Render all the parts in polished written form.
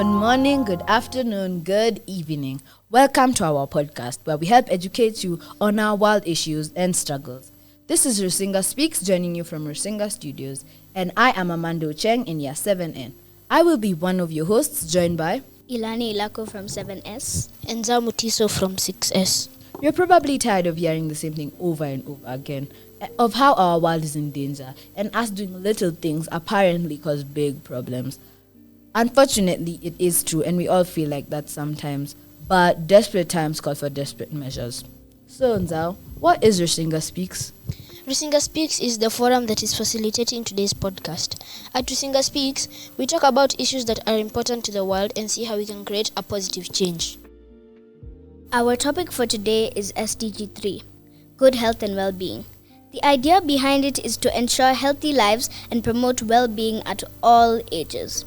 Good morning, good afternoon, good evening. Welcome to our podcast where we help educate you on our world issues and struggles. This is Rusinga Speaks, joining you from Rusinga Studios, and I am Amando Cheng in Year 7N. I will be one of your hosts, joined by Ilani Ilako from 7S and Zamutiso from 6S. You're probably tired of hearing the same thing over and over again, of how our world is in danger, and us doing little things apparently cause big problems. Unfortunately, it is true, and we all feel like that sometimes, but desperate times call for desperate measures. So, Nzao, what is Rusinga Speaks? Rusinga Speaks is the forum that is facilitating today's podcast. At Rusinga Speaks, we talk about issues that are important to the world and see how we can create a positive change. Our topic for today is SDG 3, Good Health and Well-Being. The idea behind it is to ensure healthy lives and promote well-being at all ages.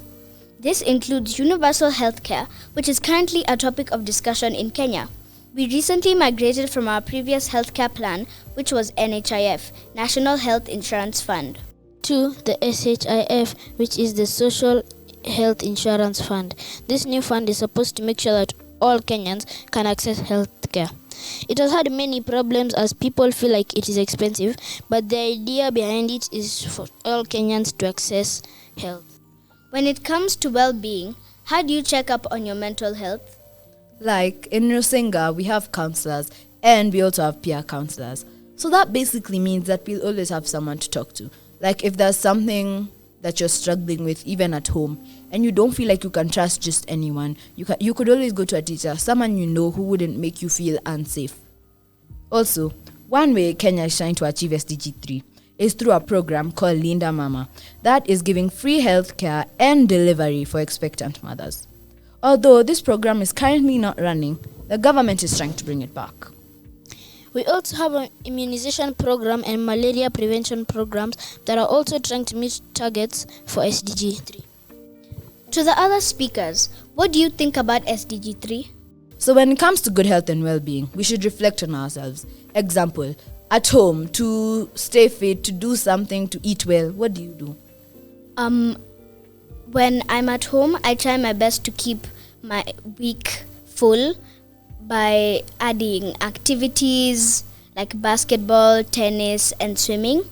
This includes universal healthcare, which is currently a topic of discussion in Kenya. We recently migrated from our previous healthcare plan, which was NHIF, National Health Insurance Fund, to the SHIF, which is the Social Health Insurance Fund. This new fund is supposed to make sure that all Kenyans can access healthcare. It has had many problems as people feel like it is expensive, but the idea behind it is for all Kenyans to access health. When it comes to well-being, how do you check up on your mental health? Like in Rusinga, we have counselors and we also have peer counselors. So that basically means that we'll always have someone to talk to. Like if there's something that you're struggling with, even at home, and you don't feel like you can trust just anyone, you could always go to a teacher, someone you know who wouldn't make you feel unsafe. Also, one way Kenya is trying to achieve SDG 3 is through a program called Linda Mama that is giving free health care and delivery for expectant mothers. Although this program is currently not running, the government is trying to bring it back. We also have an immunization program and malaria prevention programs that are also trying to meet targets for SDG 3. To the other speakers, what do you think about SDG 3? So when it comes to good health and well-being, we should reflect on ourselves. Example, at home, to stay fit, to do something, to eat well, what do you do? When I'm at home, I try my best to keep my week full by adding activities like basketball, tennis, and swimming.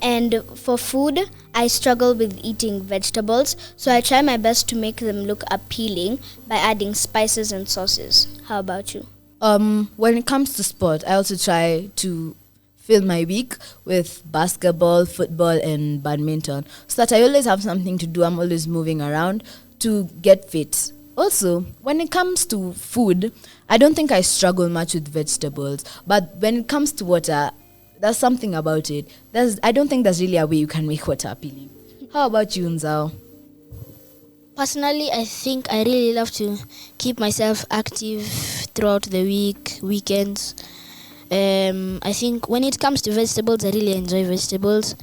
And for food, I struggle with eating vegetables, so I try my best to make them look appealing by adding spices and sauces. How about you? When it comes to sport, I also try to fill my week with basketball, football, and badminton, so that I always have something to do. I'm always moving around to get fit. Also, when it comes to food, I don't think I struggle much with vegetables, but when it comes to water, there's something about it. I don't think there's really a way you can make water appealing. How about you, Nzao? Personally, I think I really love to keep myself active throughout the weekends. I think when it comes to vegetables, I really enjoy vegetables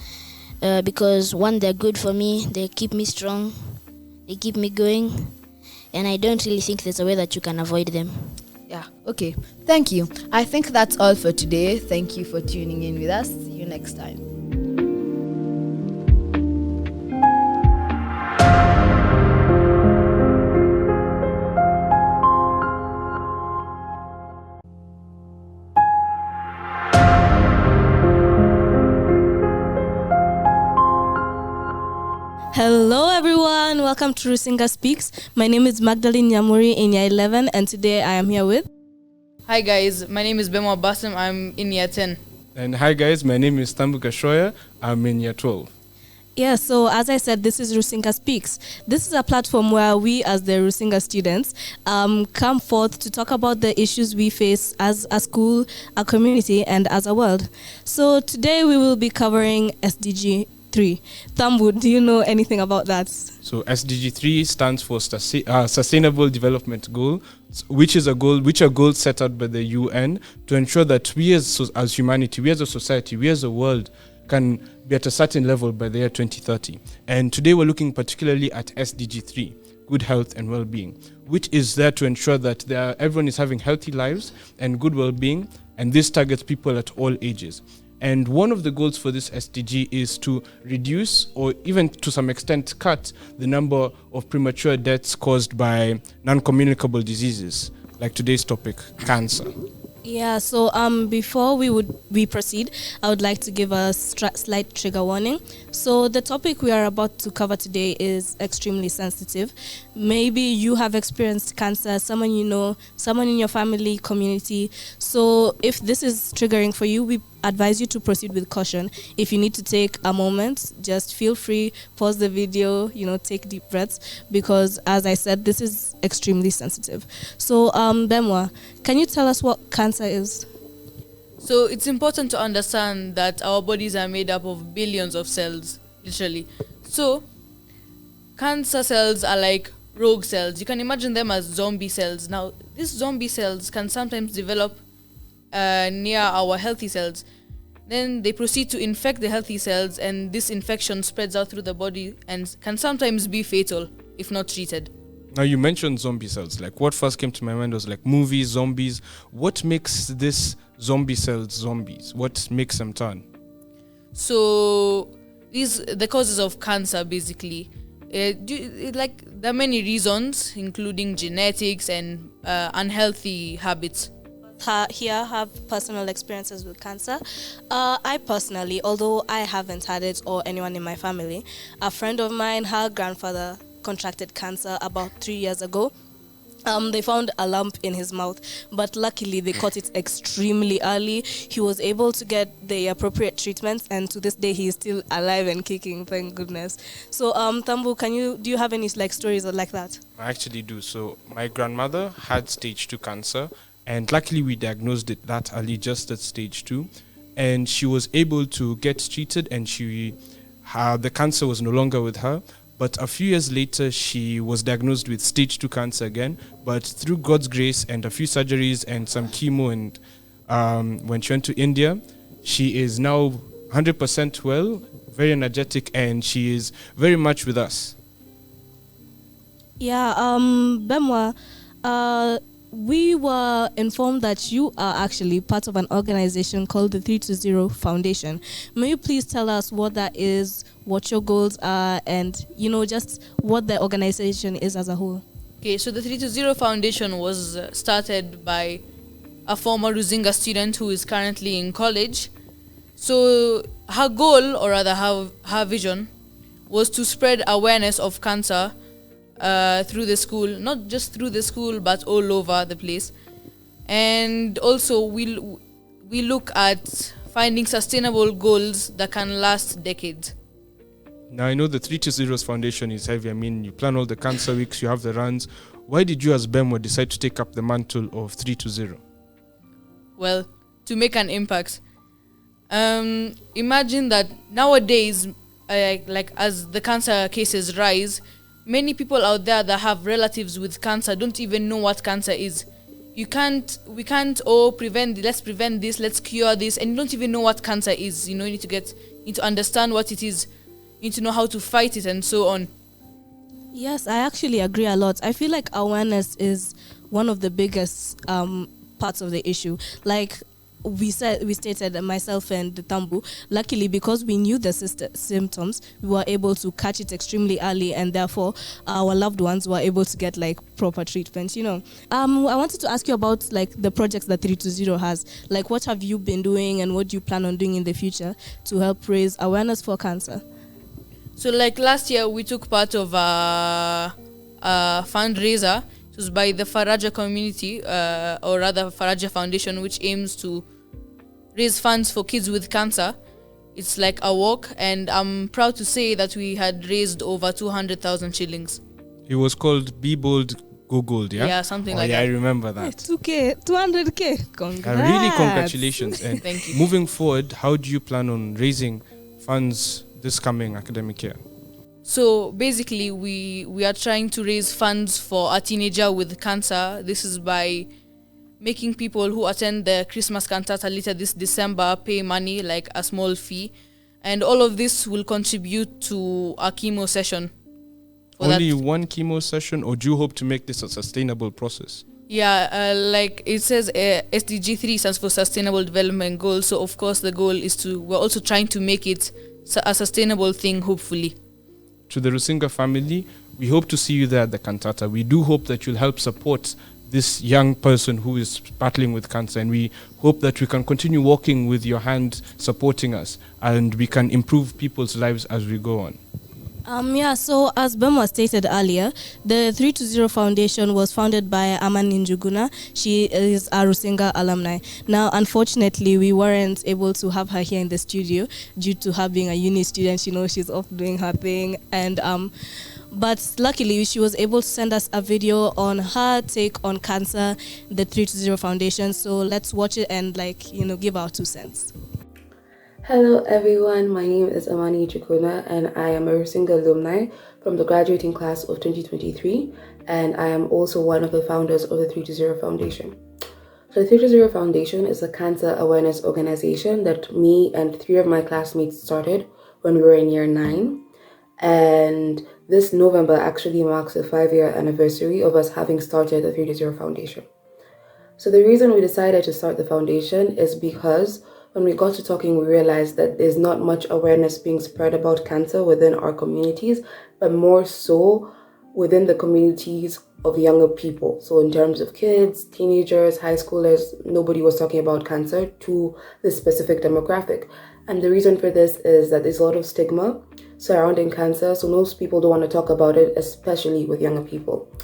because one, they're good for me, they keep me strong, they keep me going, and I don't really think there's a way that you can avoid them. Yeah, okay. Thank you. I think that's all for today. Thank you for tuning in with us. See you next time. Hello everyone, welcome to Rusinga Speaks. My name is Magdalene Nyamuri in Year 11 and today I am here with... Hi guys, my name is Bemo Basim, I'm in Year 10. And hi guys, my name is Tambuka Shoya, I'm in Year 12. Yeah, so as I said, this is Rusinga Speaks. This is a platform where we as the Rusinga students come forth to talk about the issues we face as a school, a community and as a world. So today we will be covering SDG 3. Thambu, do you know anything about that? So SDG 3 stands for Sustainable Development Goal, which are goals set out by the UN to ensure that we as humanity, we as a society, we as a world can be at a certain level by the year 2030. And today we're looking particularly at SDG 3, Good Health and Well-Being, which is there to ensure that everyone is having healthy lives and good well-being, and this targets people at all ages. And one of the goals for this SDG is to reduce, or even to some extent cut, the number of premature deaths caused by non-communicable diseases, like today's topic, cancer. Yeah, so before we proceed, I would like to give a slight trigger warning. So the topic we are about to cover today is extremely sensitive. Maybe you have experienced cancer, someone you know, someone in your family, community. So if this is triggering for you, we advise you to proceed with caution. If you need to take a moment, just feel free, pause the video, take deep breaths, because as I said, this is extremely sensitive. So Bemwa, can you tell us what cancer is? So it's important to understand that our bodies are made up of billions of cells, literally. So cancer cells are like rogue cells. You can imagine them as zombie cells. Now, these zombie cells can sometimes develop near our healthy cells. Then they proceed to infect the healthy cells, and this infection spreads out through the body and can sometimes be fatal if not treated. Now, you mentioned zombie cells. Like, what first came to my mind was like movies, zombies. What makes this zombie cells zombies? What makes them turn? So the causes of cancer basically. There are many reasons, including genetics and unhealthy habits. Here have personal experiences with cancer. I personally, although I haven't had it or anyone in my family, a friend of mine, her grandfather contracted cancer about 3 years ago. They found a lump in his mouth, but luckily they caught it extremely early. He was able to get the appropriate treatments, and to this day he is still alive and kicking, thank goodness. So Tambu, do you have any stories like that? I actually do. So my grandmother had stage 2 cancer, and luckily we diagnosed it that early, just at stage 2, and she was able to get treated, and the cancer was no longer with her. But a few years later, she was diagnosed with stage 2 cancer again. But through God's grace and a few surgeries and some chemo, and when she went to India, she is now 100% well, very energetic, and she is very much with us. Yeah, Bemwa, we were informed that you are actually part of an organization called the 320 Foundation. May you please tell us what that is, what your goals are, and just what the organization is as a whole? Okay, so the 320 Foundation was started by a former Rusinga student who is currently in college. So her goal, or rather her vision, was to spread awareness of cancer through the school, not just through the school, but all over the place. And also we look at finding sustainable goals that can last decades. Now, I know the 320's Foundation is heavy. I mean, you plan all the cancer weeks, you have the runs. Why did you as Bemwa decide to take up the mantle of 320? Well, to make an impact. Imagine that nowadays, as the cancer cases rise, many people out there that have relatives with cancer don't even know what cancer is. We can't, let's prevent this, let's cure this, and you don't even know what cancer is. You need to understand what it is. You need to know how to fight it and so on. Yes, I actually agree a lot. I feel like awareness is one of the biggest parts of the issue. Like we stated, myself and Tambu, luckily because we knew the symptoms, we were able to catch it extremely early, and therefore our loved ones were able to get proper treatment. I wanted to ask you about the projects that 320 has. What have you been doing, and what do you plan on doing in the future to help raise awareness for cancer? So last year we took part of a fundraiser. It was by the Faraja community, or rather Faraja Foundation, which aims to raise funds for kids with cancer. It's like a walk, and I'm proud to say that we had raised over 200,000 shillings. It was called Be Bold, Go Gold, yeah? Yeah, something like that. I remember that. 2K, 200K. Congrats. Really, congratulations. And Thank you. Moving forward, how do you plan on raising funds this coming academic year? So basically, we are trying to raise funds for a teenager with cancer. This is by making people who attend the Christmas cantata later this December pay money, a small fee. And all of this will contribute to a chemo session. Only one chemo session, or do you hope to make this a sustainable process? Yeah, like it says, SDG 3 stands for Sustainable Development Goals. So, of course, the goal is we're also trying to make it a sustainable thing, hopefully. To the Rusinga family, we hope to see you there at the cantata. We do hope that you'll help support this young person who is battling with cancer, and we hope that we can continue walking with your hand, supporting us, and we can improve people's lives as we go on. So as Bema stated earlier, the 320 Foundation was founded by Amani Njuguna. She is a Rusinga alumni. Now, unfortunately, we weren't able to have her here in the studio due to her being a uni student. You know, she's off doing her thing, and but luckily, she was able to send us a video on her take on cancer, the 320 Foundation. So let's watch it and give our 2 cents. Hello everyone, my name is Amani Chikuna and I am a Rusinga alumni from the graduating class of 2023, and I am also one of the founders of the 320 Foundation. So the 320 Foundation is a cancer awareness organization that me and 3 of my classmates started when we were in year 9, and this November actually marks the 5-year anniversary of us having started the 320 Foundation. So the reason we decided to start the foundation is because when we got to talking, we realized that there's not much awareness being spread about cancer within our communities, but more so within the communities of younger people. So in terms of kids, teenagers, high schoolers, nobody was talking about cancer to this specific demographic. And the reason for this is that there's a lot of stigma surrounding cancer, so most people don't want to talk about it, especially with younger people.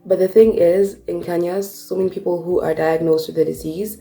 But the thing is, in Kenya, so many people who are diagnosed with the disease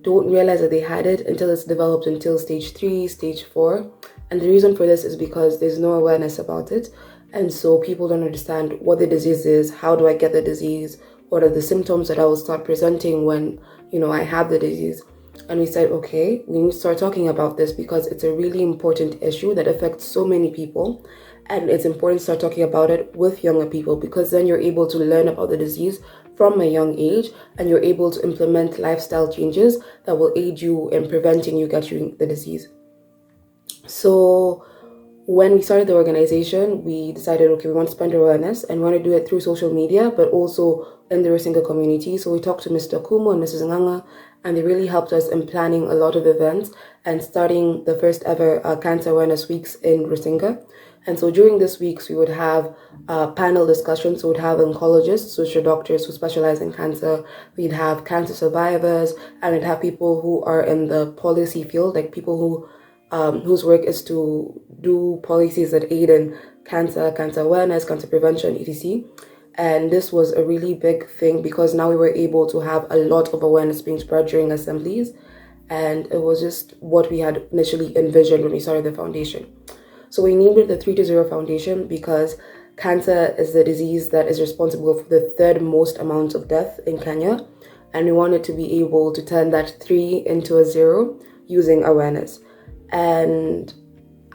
don't realize that they had it until it's developed until stage 3, stage 4. And the reason for this is because there's no awareness about it. And so people don't understand what the disease is, how do I get the disease, what are the symptoms that I will start presenting when, I have the disease. And we said, okay, we need to start talking about this because it's a really important issue that affects so many people. And it's important to start talking about it with younger people because then you're able to learn about the disease from a young age, and you're able to implement lifestyle changes that will aid you in preventing you getting the disease. So when we started the organization, we decided, okay, we want to spread awareness and we want to do it through social media, but also in the Rusinga community. So we talked to Mr. Kumo and Mrs. Nganga, and they really helped us in planning a lot of events and starting the first ever Cancer Awareness Weeks in Rusinga. And so during these weeks, we would have panel discussions. So we'd have oncologists, which are doctors who specialize in cancer. We'd have cancer survivors, and we'd have people who are in the policy field, like people whose work is to do policies that aid in cancer awareness, cancer prevention, etc. And this was a really big thing because now we were able to have a lot of awareness being spread during assemblies. And it was just what we had initially envisioned when we started the foundation. So we named it the 320 Foundation because cancer is the disease that is responsible for the 3rd most amount of death in Kenya. And we wanted to be able to turn that 3 into a 0 using awareness. And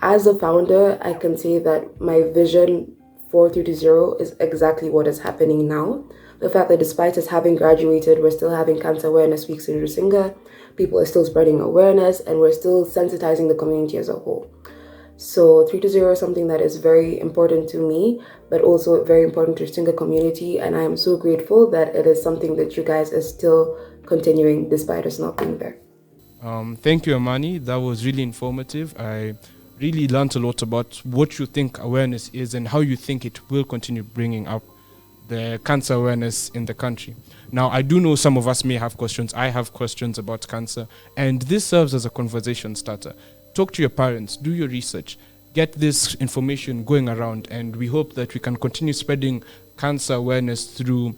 as a founder, I can say that my vision for 320 is exactly what is happening now. The fact that despite us having graduated, we're still having Cancer Awareness Weeks in Rusinga, people are still spreading awareness, and we're still sensitizing the community as a whole. So 320 is something that is very important to me, but also very important to the Rusinga community, and I am so grateful that it is something that you guys are still continuing despite us not being there. Thank you, Amani. That was really informative. I really learned a lot about what you think awareness is and how you think it will continue bringing up the cancer awareness in the country. Now, I do know some of us may have questions. I have questions about cancer, and this serves as a conversation starter. Talk to your parents, do your research, get this information going around, and we hope that we can continue spreading cancer awareness through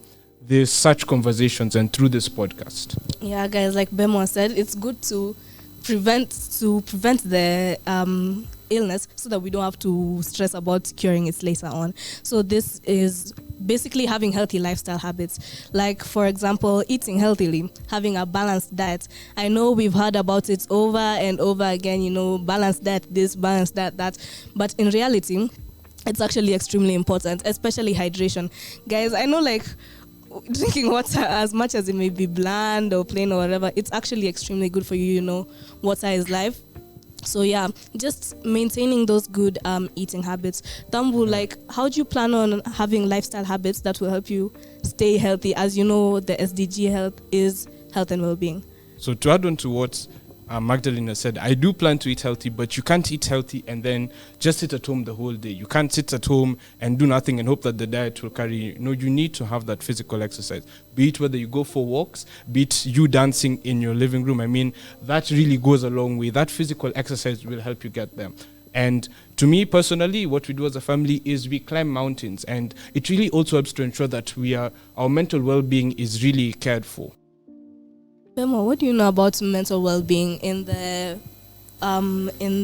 such conversations and through this podcast. Yeah, guys, like Bemo said, it's good to prevent the illness so that we don't have to stress about curing it later on. So this is basically having healthy lifestyle habits, like for example eating healthily, having a balanced diet. I know we've heard about it over and over again, balanced diet this, balanced diet that, but in reality it's actually extremely important, especially hydration. Guys, I know drinking water, as much as it may be bland or plain or whatever, it's actually extremely good for you. Water is life. So yeah, just maintaining those good eating habits. Tambu, like, how do you plan on having lifestyle habits that will help you stay healthy? As you know, the SDG health is health and well-being. So to add on to what Magdalena said, I do plan to eat healthy, but you can't eat healthy and then just sit at home the whole day. You can't sit at home and do nothing and hope that the diet will carry you. No, you need to have that physical exercise. Be it whether you go for walks, be it you dancing in your living room. I mean, that really goes a long way. That physical exercise will help you get there. And to me personally, what we do as a family is we climb mountains, and it really also helps to ensure that our mental well-being is really cared for. Bemo, what do you know about mental well-being in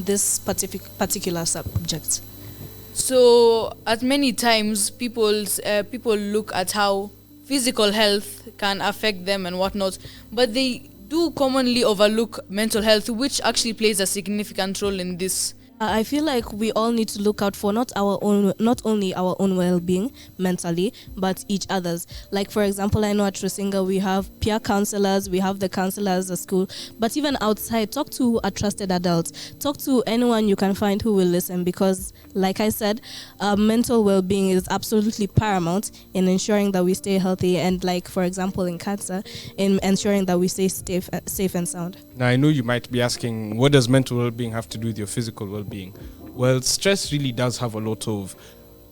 this particular subject? So at many times, people look at how physical health can affect them and whatnot, but they do commonly overlook mental health, which actually plays a significant role in this. I feel like we all need to look out for not only our own well-being mentally, but each other's. Like, for example, I know at Rusinga we have peer counselors, we have the counselors at school, but even outside, talk to a trusted adult, talk to anyone you can find who will listen, because like I said, mental well-being is absolutely paramount in ensuring that we stay healthy, and like, for example, in cancer, in ensuring that we stay safe and sound. Now, I know you might be asking, what does mental well-being have to do with your physical well-being? Well, stress really does have a lot of...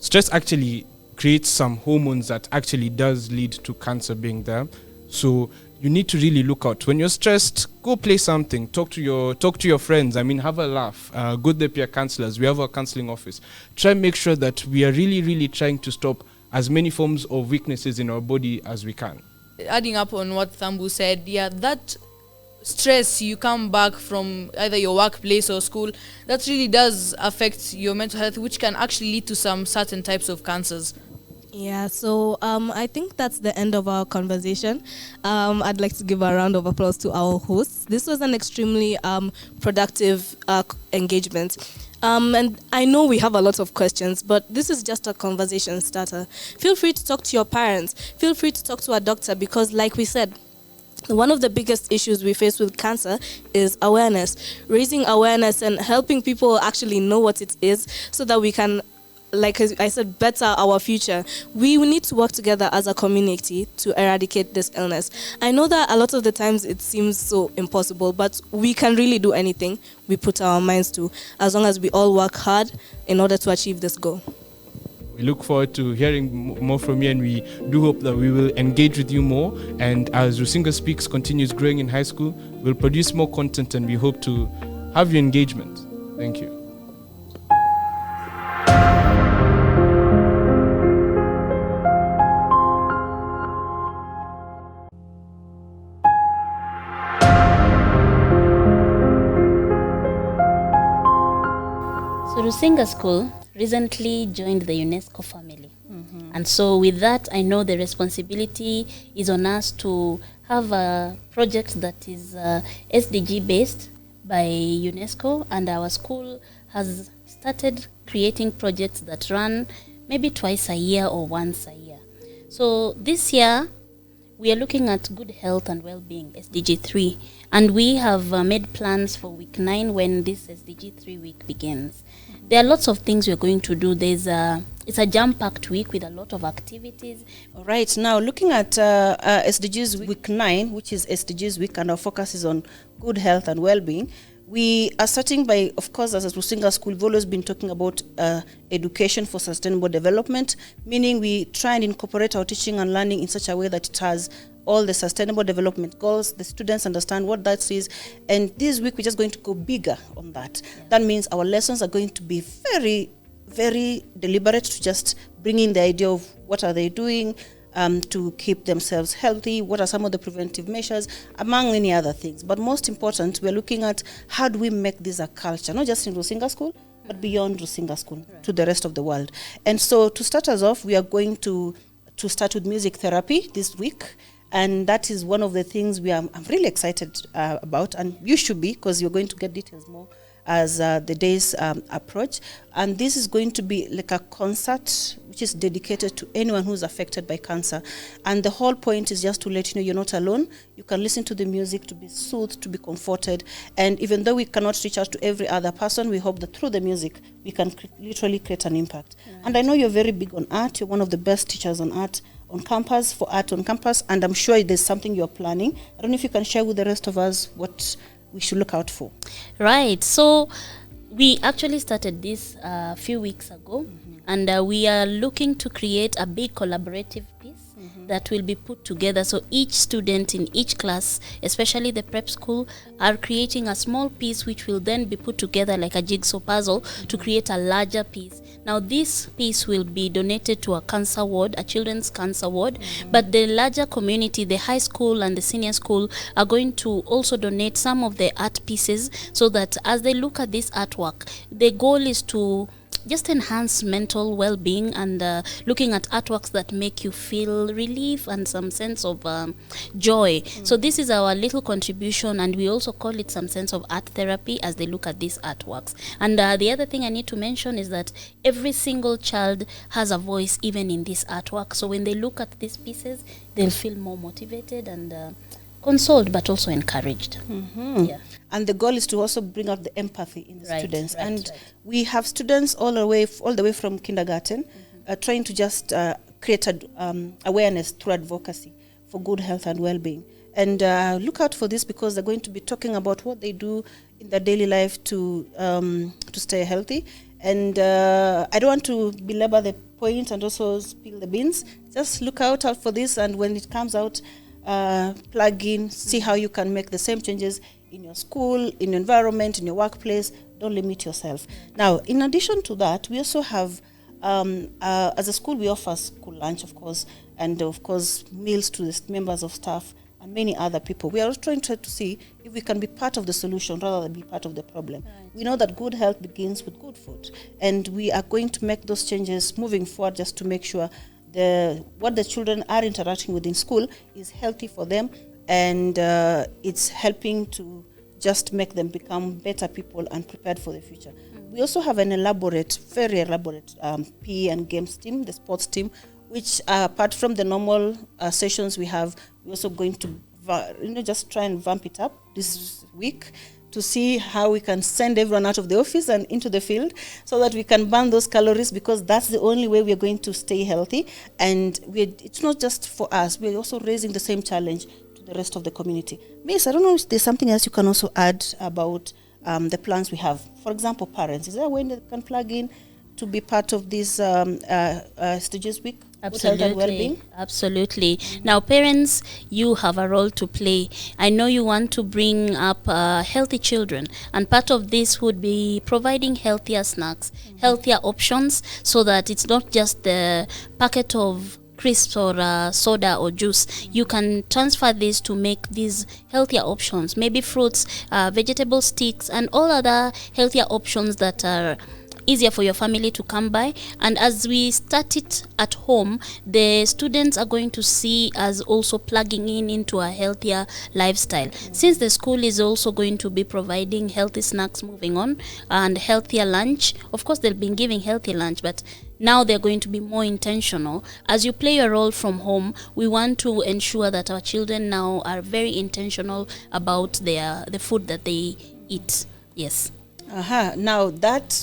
Stress actually creates some hormones that actually does lead to cancer being there. So you need to really look out. When you're stressed, go play something. Talk to your friends. I mean, have a laugh. Go to the peer counselors. We have a counseling office. Try and make sure that we are really, really trying to stop as many forms of weaknesses in our body as we can. Adding up on what Thambu said, yeah, that stress you come back from either your workplace or school, that really does affect your mental health, which can actually lead to some certain types of cancers. Yeah, so I think that's the end of our conversation. I'd like to give a round of applause to our hosts. This was an extremely productive engagement. And I know we have a lot of questions, but this is just a conversation starter. Feel free to talk to your parents. Feel free to talk to a doctor, because like we said, one of the biggest issues we face with cancer is awareness. Raising awareness and helping people actually know what it is so that we can, like I said, better our future. We need to work together as a community to eradicate this illness. I know that a lot of the times it seems so impossible, but we can really do anything we put our minds to, as long as we all work hard in order to achieve this goal. We look forward to hearing more from you, and we do hope that we will engage with you more. And as Rusinga Speaks continues growing in high school, we'll produce more content, and we hope to have your engagement. Thank you. So Rusinga School recently joined the UNESCO family. And so with that, I know the responsibility is on us to have a project that is SDG based by UNESCO, and our school has started creating projects that run maybe twice a year or once a year. So this year, we are looking at good health and well-being, SDG 3, and we have made plans for week 9 when this SDG 3 week begins. There are lots of things we're going to do. It's a jam-packed week with a lot of activities. All right, now looking at SDGs week 9, which is SDGs week, and our focus is on good health and well-being. We are starting by, of course, as a Rusinga School, we've always been talking about education for sustainable development, meaning we try and incorporate our teaching and learning in such a way that it has all the sustainable development goals. The students understand what that is. And this week, we're just going to go bigger on that. Yeah. That means our lessons are going to be very, very deliberate to just bring in the idea of what are they doing to keep themselves healthy, what are some of the preventive measures, among many other things. But most important, we're looking at how do we make this a culture, not just in Rusinga School, but beyond Rusinga School, to the rest of the world. And so to start us off, we are going to start with music therapy this week. And that is one of the things I'm really excited about, and you should be, because you're going to get details more as the days approach. And this is going to be like a concert which is dedicated to anyone who's affected by cancer. And the whole point is just to let you know you're not alone. You can listen to the music to be soothed, to be comforted. And even though we cannot reach out to every other person, we hope that through the music, we can literally create an impact. Right. And I know you're very big on art. You're one of the best teachers on art on campus, for art on campus. And I'm sure there's something you're planning. I don't know if you can share with the rest of us what we should look out for. Right. So we actually started this a few weeks ago, and we are looking to create a big collaborative piece that will be put together. So each student in each class, especially the prep school, are creating a small piece which will then be put together like a jigsaw puzzle to create a larger piece. Now this piece will be donated to a cancer ward, a children's cancer ward, but the larger community, the high school and the senior school, are going to also donate some of the art pieces, so that as they look at this artwork, the goal is to just enhance mental well-being, and looking at artworks that make you feel relief and some sense of joy. So this is our little contribution, and we also call it some sense of art therapy as they look at these artworks. And the other thing I need to mention is that every single child has a voice even in this artwork. So when they look at these pieces, they'll feel more motivated and consoled, but also encouraged. Yeah. And the goal is to also bring out the empathy in the students. We have students all the way from kindergarten trying to just create awareness through advocacy for good health and well-being. And look out for this, because they're going to be talking about what they do in their daily life to stay healthy. And I don't want to belabor the point and also spill the beans. Just look out for this, and when it comes out, plug in, see how you can make the same changes in your school, in your environment, in your workplace. Don't limit yourself. Now, in addition to that, we also have, as a school, we offer school lunch, of course, and of course, meals to the members of staff and many other people. We are also trying to see if we can be part of the solution rather than be part of the problem. We know that good health begins with good food, and we are going to make those changes moving forward just to make sure what the children are interacting with in school is healthy for them, and it's helping to just make them become better people and prepared for the future. We also have an very elaborate PE and games team, the sports team, which apart from the normal sessions we have, we're also going to just try and vamp it up this week to see how we can send everyone out of the office and into the field, so that we can burn those calories, because that's the only way we're going to stay healthy. And it's not just for us, we're also raising the same challenge to the rest of the community. Miss, I don't know if there's something else you can also add about the plans we have. For example, parents, is there a way they can plug in to be part of this SDGs Week? Absolutely. Now, parents, you have a role to play. I know you want to bring up healthy children, and part of this would be providing healthier snacks, healthier options, so that it's not just the packet of crisps or soda or juice. You can transfer this to make these healthier options, maybe fruits, vegetable sticks, and all other healthier options that are easier for your family to come by. And as we start it at home, the students are going to see us also plugging into a healthier lifestyle. Since the school is also going to be providing healthy snacks moving on, and healthier lunch, of course they'll be giving healthy lunch, but now they're going to be more intentional. As you play your role from home, we want to ensure that our children now are very intentional about the food that they eat. Yes. Now that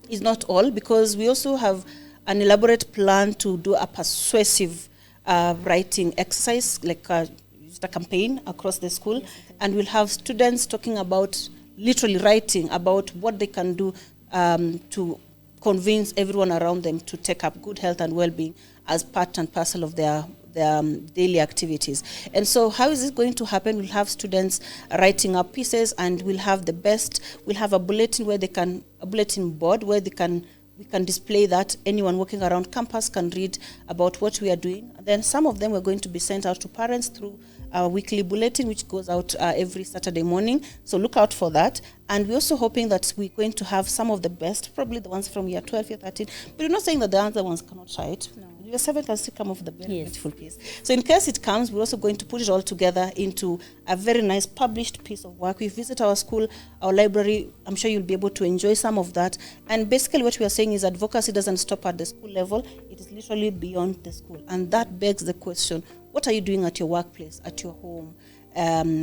is not all, because we also have an elaborate plan to do a persuasive writing exercise, like just a campaign across the school, and we'll have students talking about, literally writing about what they can do to convince everyone around them to take up good health and well-being as part and parcel of their daily activities. And so how is this going to happen? We'll have students writing up pieces, and we'll have a bulletin bulletin board where we can display that. Anyone walking around campus can read about what we are doing. And then some of them are going to be sent out to parents through our weekly bulletin, which goes out every Saturday morning. So look out for that. And we're also hoping that we're going to have some of the best, probably the ones from year 12, year 13. But we're not saying that the other ones cannot try it. No. Your 7 can still come off the very Yes. beautiful piece. So in case it comes, we're also going to put it all together into a very nice published piece of work. We visit our school, our library. I'm sure you'll be able to enjoy some of that. And basically what we are saying is advocacy doesn't stop at the school level. It is literally beyond the school. And that begs the question, what are you doing at your workplace, at your home,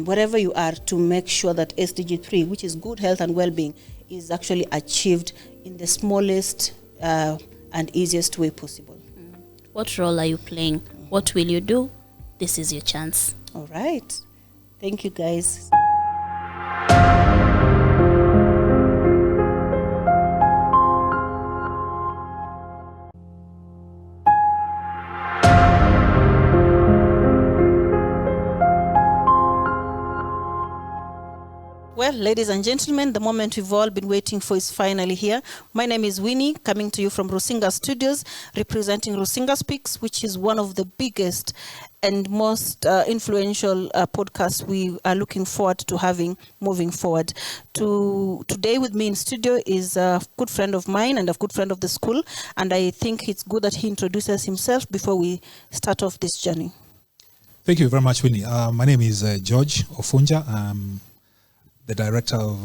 wherever you are, to make sure that SDG 3, which is good health and well-being, is actually achieved in the smallest and easiest way possible. What role are you playing? What will you do? This is your chance. All right. Thank you, guys. Well, ladies and gentlemen, the moment we've all been waiting for is finally here. My name is Winnie, coming to you from Rusinga Studios, representing Rusinga Speaks, which is one of the biggest and most influential podcasts we are looking forward to having moving forward. Today with me in studio is a good friend of mine and a good friend of the school, and I think it's good that he introduces himself before we start off this journey. Thank you very much, Winnie. My name is George Ofunja. I'm the director of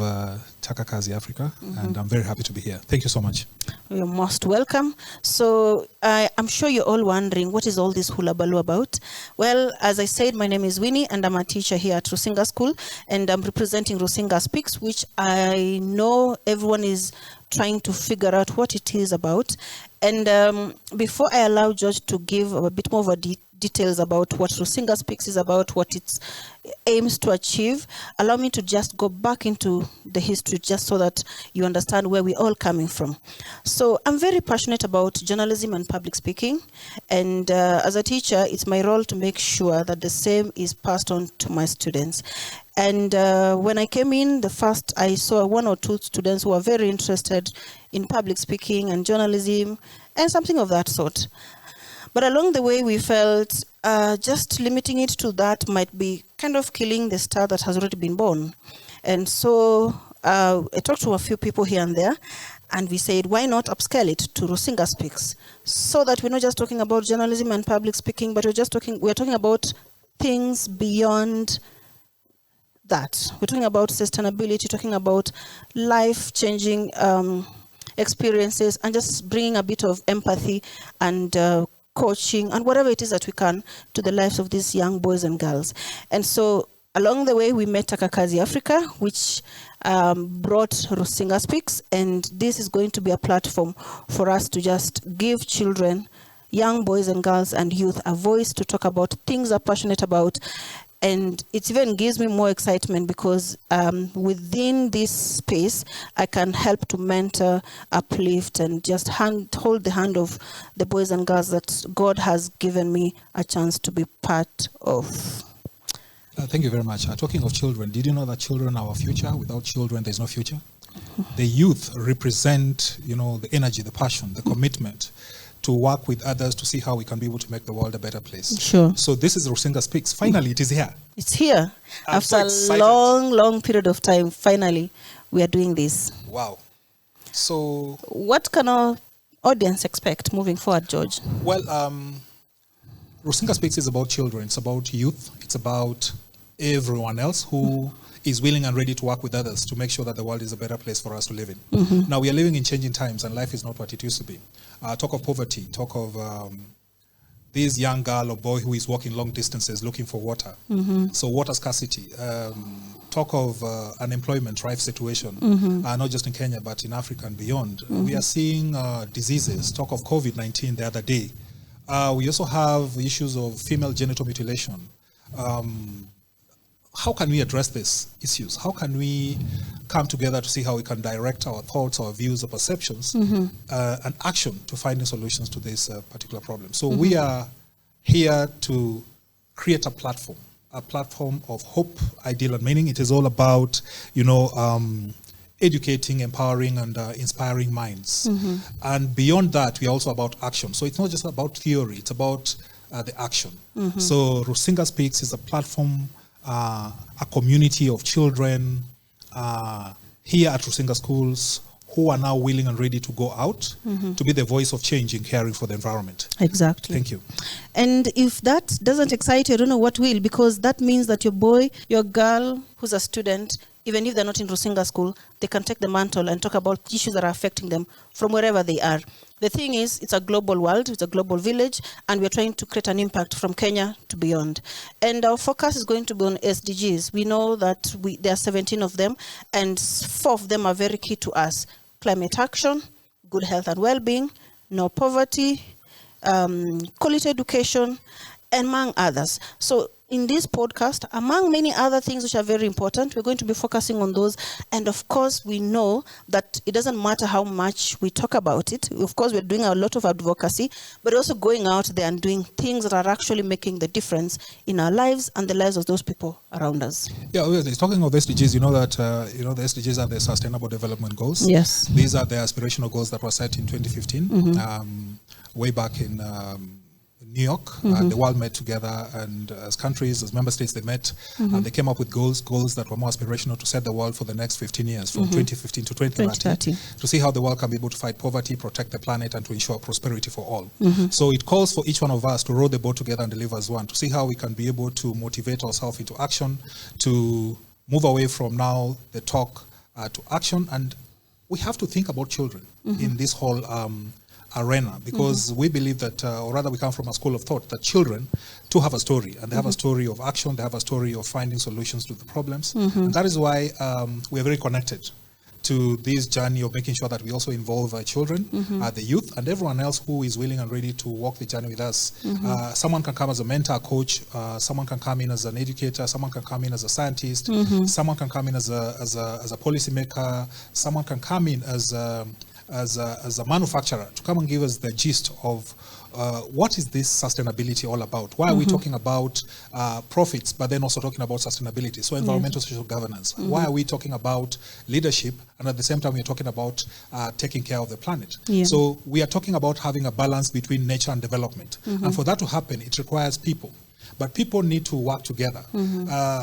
Takakazi Africa, and I'm very happy to be here. Thank you so much. You're most welcome. So I'm sure you're all wondering, what is all this hula baloo about? Well, as I said, my name is Winnie, and I'm a teacher here at Rusinga School, and I'm representing Rusinga Speaks, which I know everyone is trying to figure out what it is about. And before I allow George to give a bit more of a details about what Rusinga Speaks is about, what it aims to achieve, allow me to just go back into the history just so that you understand where we're all coming from. So I'm very passionate about journalism and public speaking, and as a teacher, it's my role to make sure that the same is passed on to my students. And when I came in, I saw 1 or 2 students who were very interested in public speaking and journalism and something of that sort. But along the way, we felt just limiting it to that might be kind of killing the star that has already been born. And so I talked to a few people here and there, and we said, why not upscale it to Rusinga Speaks? So that we're not just talking about journalism and public speaking, but we're talking about things beyond that. We're talking about sustainability, talking about life-changing experiences, and just bringing a bit of empathy and coaching and whatever it is that we can to the lives of these young boys and girls. And so along the way, we met Takakazi Africa, which brought Rusinga Speaks, and this is going to be a platform for us to just give children, young boys and girls and youth, a voice to talk about things they're passionate about. And it even gives me more excitement because within this space, I can help to mentor, uplift, and just hold the hand of the boys and girls that God has given me a chance to be part of. Thank you very much. Talking of children, did you know that children are our future? Without children, there's no future. The youth represent, the energy, the passion, the commitment to work with others to see how we can be able to make the world a better place. Sure. So this is Rusinga Speaks. Finally, it is here. It's here. I'm After so a long period of time, finally, we are doing this. Wow. So what can our audience expect moving forward, George? Well, Rusinga Speaks is about children. It's about youth. It's about everyone else who is willing and ready to work with others to make sure that the world is a better place for us to live in. Now, we are living in changing times, and life is not what it used to be. Talk of poverty, talk of this young girl or boy who is walking long distances looking for water. So water scarcity. Talk of unemployment, rife situation, not just in Kenya, but in Africa and beyond. We are seeing diseases. Talk of COVID-19 the other day. We also have issues of female genital mutilation. How can we address these issues? How can we come together to see how we can direct our thoughts, our views, our perceptions, and action to finding solutions to this particular problem? So we are here to create a platform of hope, ideal, and meaning. It is all about, educating, empowering, and inspiring minds. And beyond that, we are also about action. So it's not just about theory, it's about the action. So Rusinga Speaks is a platform, a community of children here at Rusinga schools who are now willing and ready to go out to be the voice of change in caring for the environment. Exactly. Thank you. And if that doesn't excite you, I don't know what will, because that means that your boy, your girl who's a student, even if they're not in Rusinga school, they can take the mantle and talk about issues that are affecting them from wherever they are. The thing is, it's a global world, it's a global village, and we're trying to create an impact from Kenya to beyond. And our focus is going to be on SDGs. We know that there are 17 of them, and 4 of them are very key to us. Climate action, good health and well-being, no poverty, quality education, among others. So in this podcast, among many other things which are very important, we're going to be focusing on those. And of course, we know that it doesn't matter how much we talk about it. Of course, we're doing a lot of advocacy, but also going out there and doing things that are actually making the difference in our lives and the lives of those people around us. Yeah, obviously. Talking of SDGs, you know that the SDGs are the Sustainable Development Goals. Yes. These are the aspirational goals that were set in 2015, way back in New York. The world met together, and as countries, as member states, they met, and they came up with goals that were more aspirational to set the world for the next 15 years, from 2015 to 2030, to see how the world can be able to fight poverty, protect the planet, and to ensure prosperity for all. So it calls for each one of us to row the boat together and deliver as one, to see how we can be able to motivate ourselves into action, to move away from now the talk to action. And we have to think about children in this whole arena, because we believe that, or rather we come from a school of thought, that children too have a story, and they have a story of action, they have a story of finding solutions to the problems. And that is why we are very connected to this journey of making sure that we also involve our children, the youth, and everyone else who is willing and ready to walk the journey with us. Someone can come as a mentor, coach, someone can come in as an educator, someone can come in as a scientist, someone can come in as a policy maker, someone can come in as a manufacturer to come and give us the gist of what is this sustainability all about? Why are we talking about profits, but then also talking about sustainability? So environmental social governance. Why are we talking about leadership, and at the same time we're talking about taking care of the planet? So we are talking about having a balance between nature and development. And for that to happen, it requires people. But people need to work together.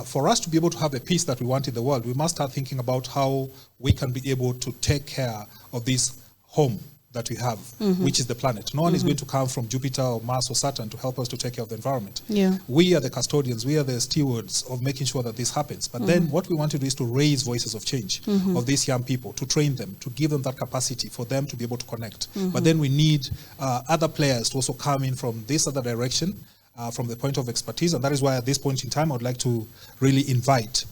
For us to be able to have the peace that we want in the world, we must start thinking about how we can be able to take care of this home that we have, which is the planet. No one is going to come from Jupiter or Mars or Saturn to help us to take care of the environment. We are the custodians, we are the stewards of making sure that this happens. But then what we want to do is to raise voices of change of these young people, to train them, to give them that capacity for them to be able to connect. But then we need other players to also come in from this other direction, from the point of expertise. And that is why at this point in time, I would like to really invite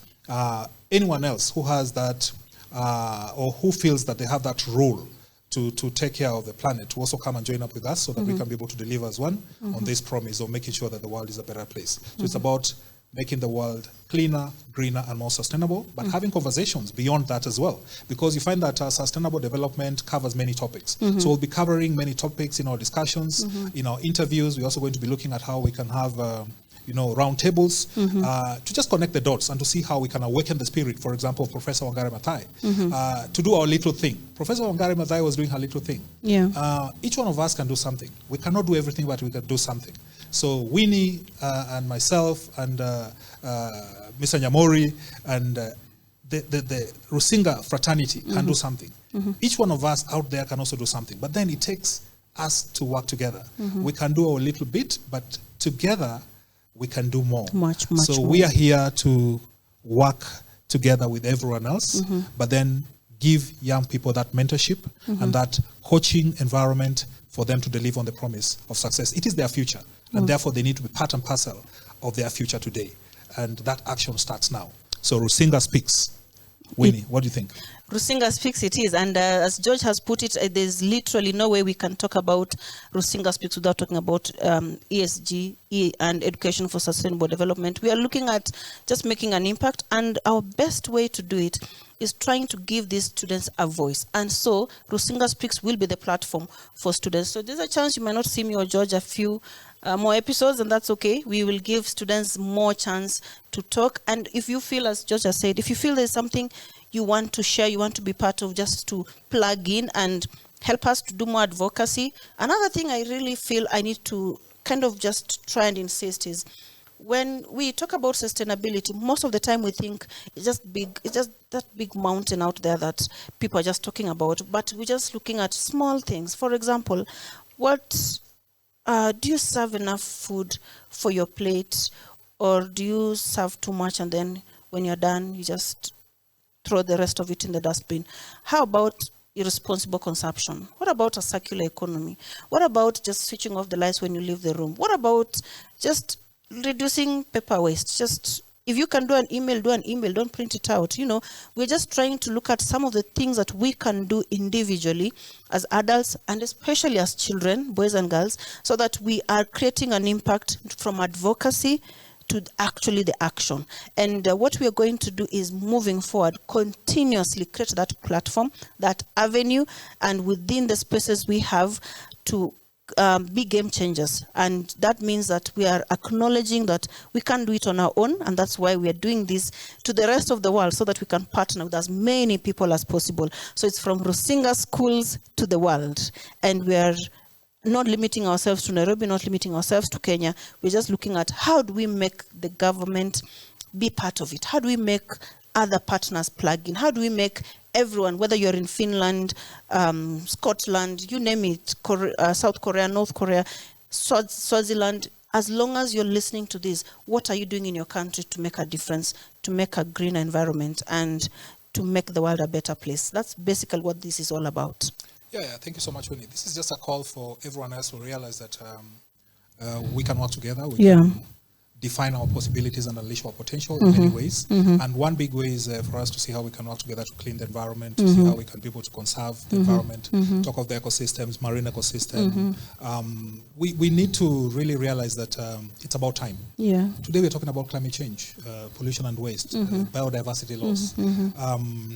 anyone else who has that or who feels that they have that role to take care of the planet to also come and join up with us, so that we can be able to deliver as one on this promise of making sure that the world is a better place. So it's about making the world cleaner, greener, and more sustainable, but having conversations beyond that as well, because you find that sustainable development covers many topics. So we'll be covering many topics in our discussions, in our interviews. We're also going to be looking at how we can have round tables to just connect the dots and to see how we can awaken the spirit, for example, of Professor Wangari Maathai, to do our little thing. Professor Wangari Maathai was doing her little thing. Each one of us can do something. We cannot do everything, but we can do something. So Winnie and myself and Mr. Nyamori and the Rusinga fraternity can do something. Each one of us out there can also do something. But then it takes us to work together. We can do our little bit, but together we can do more. Much so more. We are here to work together with everyone else, but then give young people that mentorship and that coaching environment for them to deliver on the promise of success. It is their future, and therefore they need to be part and parcel of their future today. And that action starts now. So Rusinga speaks. Winnie, what do you think? Rusinga Speaks it is, and as George has put it, there's literally no way we can talk about Rusinga Speaks without talking about ESG and education for sustainable development. We are looking at just making an impact, and our best way to do it is trying to give these students a voice. And so Rusinga Speaks will be the platform for students. So there's a chance you might not see me or George a few more episodes, and that's okay. We will give students more chance to talk. And if you feel, as George has said, if you feel there's something you want to share, you want to be part of, just to plug in and help us to do more advocacy. Another thing I really feel I need to kind of just try and insist is, when we talk about sustainability, most of the time we think it's just that big mountain out there that people are just talking about, but we're just looking at small things. For example, what do you serve enough food for your plate, or do you serve too much and then when you're done you just throw the rest of it in the dustbin? How about irresponsible consumption? What about a circular economy? What about just switching off the lights when you leave the room? What about just reducing paper waste? Just, if you can do an email, don't print it out. We're just trying to look at some of the things that we can do individually as adults and especially as children, boys and girls, so that we are creating an impact from advocacy to actually the action. And what we are going to do is, moving forward, continuously create that platform, that avenue, and within the spaces we have to be game changers. And that means that we are acknowledging that we can't do it on our own, and that's why we are doing this to the rest of the world, so that we can partner with as many people as possible. So it's from Rusinga schools to the world, and we are not limiting ourselves to Nairobi, not limiting ourselves to Kenya. We're just looking at how do we make the government be part of it? How do we make other partners plug in? How do we make everyone, whether you're in Finland, Scotland, you name it, South Korea, North Korea, Swaziland, as long as you're listening to this, what are you doing in your country to make a difference, to make a greener environment, and to make the world a better place? That's basically what this is all about. Yeah, thank you so much, Winnie. This is just a call for everyone else to realize that we can work together. We can define our possibilities and unleash our potential in many ways. And one big way is for us to see how we can work together to clean the environment, to see how we can be able to conserve the environment, talk of the ecosystems, marine ecosystem. We need to really realize that it's about time. Yeah. Today we're talking about climate change, pollution and waste, biodiversity loss.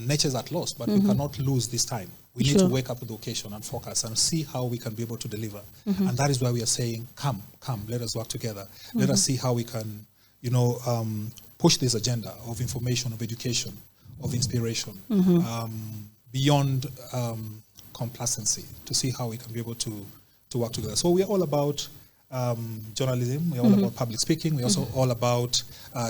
Nature's at loss, but we cannot lose this time. We need to wake up with the occasion and focus and see how we can be able to deliver. And that is why we are saying, come, let us work together. Let us see how we can, push this agenda of information, of education, of inspiration, beyond complacency, to see how we can be able to work together. So we are all about journalism, we're all about public speaking, we're also all about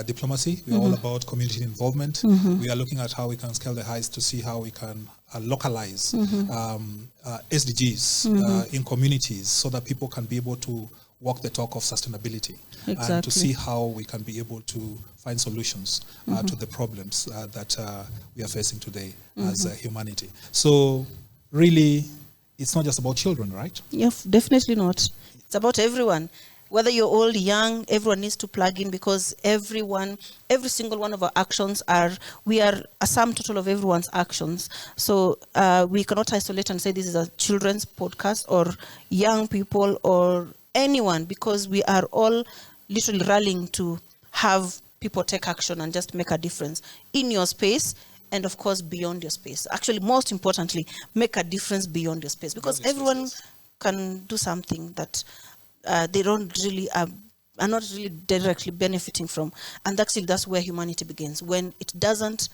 diplomacy, we're all about community involvement. We are looking at how we can scale the heights to see how we can localize SDGs in communities, so that people can be able to walk the talk of sustainability, and to see how we can be able to find solutions to the problems that we are facing today as humanity. So really, it's not just about children, right? Yeah, definitely not. It's about everyone. Whether you're old, young, everyone needs to plug in, because every single one of our actions we are a sum total of everyone's actions. So we cannot isolate and say this is a children's podcast or young people or anyone, because we are all literally rallying to have people take action and just make a difference in your space, and of course beyond your space. Actually, most importantly, make a difference beyond your space, because everyone can do something that they don't really are not really directly benefiting from. And actually that's where humanity begins. When it doesn't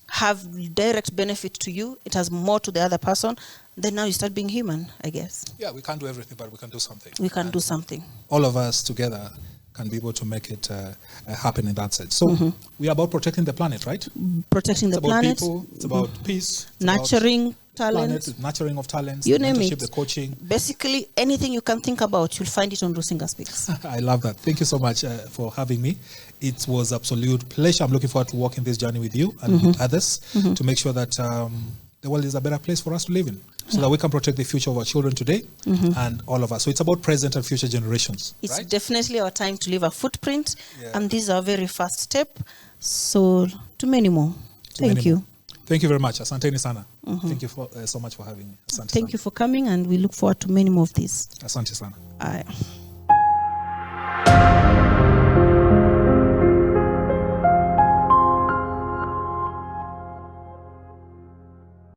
have direct benefit to you, it has more to the other person, then now you start being human, I guess. Yeah, we can't do everything, but we can do something. We can do something. All of us together can be able to make it happen in that sense. So we are about protecting the planet, right? Protecting the planet. It's about people, it's about peace. It's nurturing talent. Nurturing of talents, you the name mentorship, it. the coaching. Basically, anything you can think about, you'll find it on Rusinga Speaks. I love that. Thank you so much for having me. It was absolute pleasure. I'm looking forward to walking this journey with you and with others to make sure that the world is a better place for us to live in, so that we can protect the future of our children today and all of us. So it's about present and future generations. It's right? definitely our time to leave a footprint, and this is our very first step. So to many more. Thank you. Thank you very much. Asanteni sana. Thank you so much for having me. Asante Thank you for coming, and we look forward to many more of these. Asante sana. Aye.